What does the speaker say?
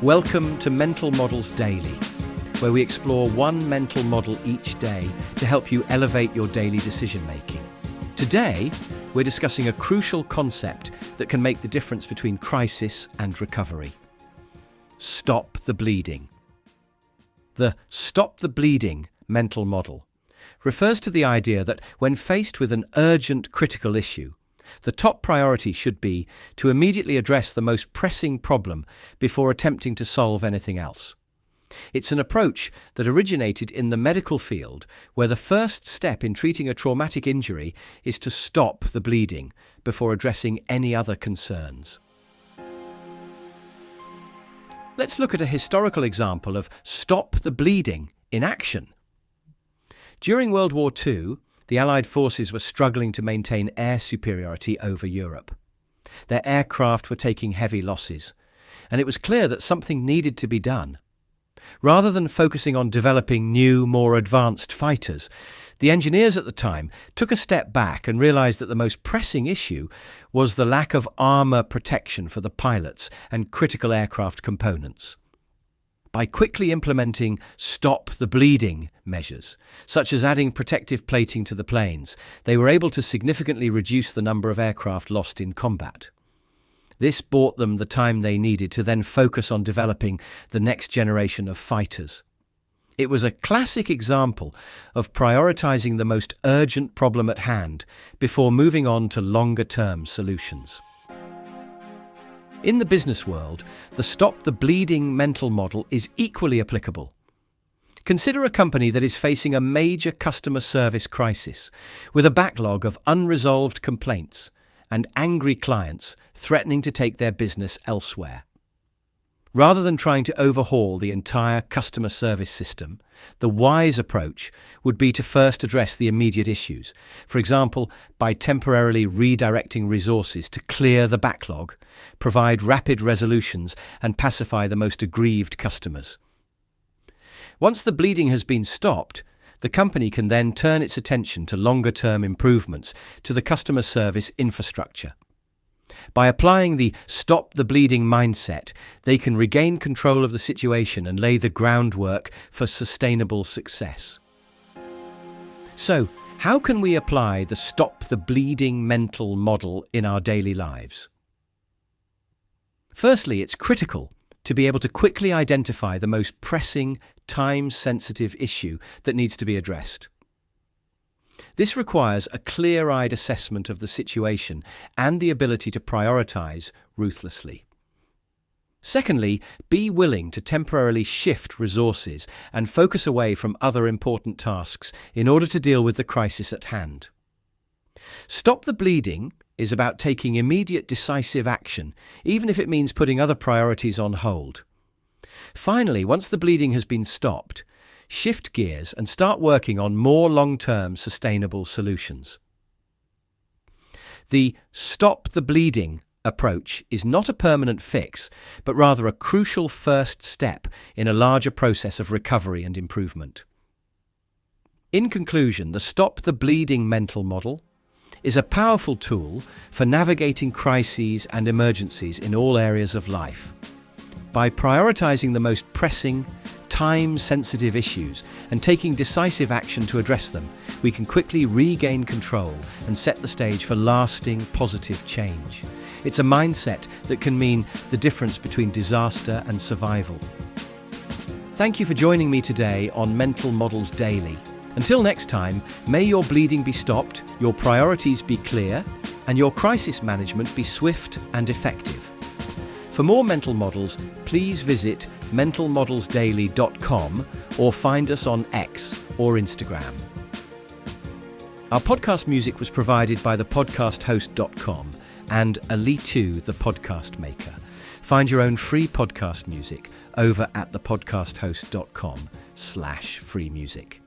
Welcome to Mental Models Daily, where we explore one mental model each day to help you elevate your daily decision-making. Today, we're discussing a crucial concept that can make the difference between crisis and recovery. Stop the bleeding. The stop the bleeding mental model refers to the idea that when faced with an urgent critical issue, the top priority should be to immediately address the most pressing problem before attempting to solve anything else. It's an approach that originated in the medical field, where the first step in treating a traumatic injury is to stop the bleeding before addressing any other concerns. Let's look at a historical example of stop the bleeding in action. During World War II, the Allied forces were struggling to maintain air superiority over Europe. Their aircraft were taking heavy losses, and it was clear that something needed to be done. Rather than focusing on developing new, more advanced fighters, the engineers at the time took a step back and realized that the most pressing issue was the lack of armor protection for the pilots and critical aircraft components. By quickly implementing stop the bleeding measures, such as adding protective plating to the planes, they were able to significantly reduce the number of aircraft lost in combat. This bought them the time they needed to then focus on developing the next generation of fighters. It was a classic example of prioritizing the most urgent problem at hand before moving on to longer-term solutions. In the business world, the stop the bleeding mental model is equally applicable. Consider a company that is facing a major customer service crisis, with a backlog of unresolved complaints and angry clients threatening to take their business elsewhere. Rather than trying to overhaul the entire customer service system, the wise approach would be to first address the immediate issues, for example, by temporarily redirecting resources to clear the backlog, provide rapid resolutions, and pacify the most aggrieved customers. Once the bleeding has been stopped, the company can then turn its attention to longer-term improvements to the customer service infrastructure. By applying the stop the bleeding mindset, they can regain control of the situation and lay the groundwork for sustainable success. So, how can we apply the stop the bleeding mental model in our daily lives? Firstly, it's critical to be able to quickly identify the most pressing, time-sensitive issue that needs to be addressed. This requires a clear-eyed assessment of the situation and the ability to prioritize ruthlessly. Secondly, be willing to temporarily shift resources and focus away from other important tasks in order to deal with the crisis at hand. Stop the bleeding is about taking immediate decisive action, even if it means putting other priorities on hold. Finally, once the bleeding has been stopped, shift gears and start working on more long-term sustainable solutions. The stop the bleeding approach is not a permanent fix, but rather a crucial first step in a larger process of recovery and improvement. In conclusion, the stop the bleeding mental model is a powerful tool for navigating crises and emergencies in all areas of life. By prioritizing the most pressing, time-sensitive issues and taking decisive action to address them, we can quickly regain control and set the stage for lasting positive change. It's a mindset that can mean the difference between disaster and survival. Thank you for joining me today on Mental Models Daily. Until next time, may your bleeding be stopped, your priorities be clear, and your crisis management be swift and effective. For more mental models, please visit mentalmodelsdaily.com or find us on X or Instagram. Our podcast music was provided by thepodcasthost.com and Alitu, the podcast maker. Find your own free podcast music over at thepodcasthost.com/free music.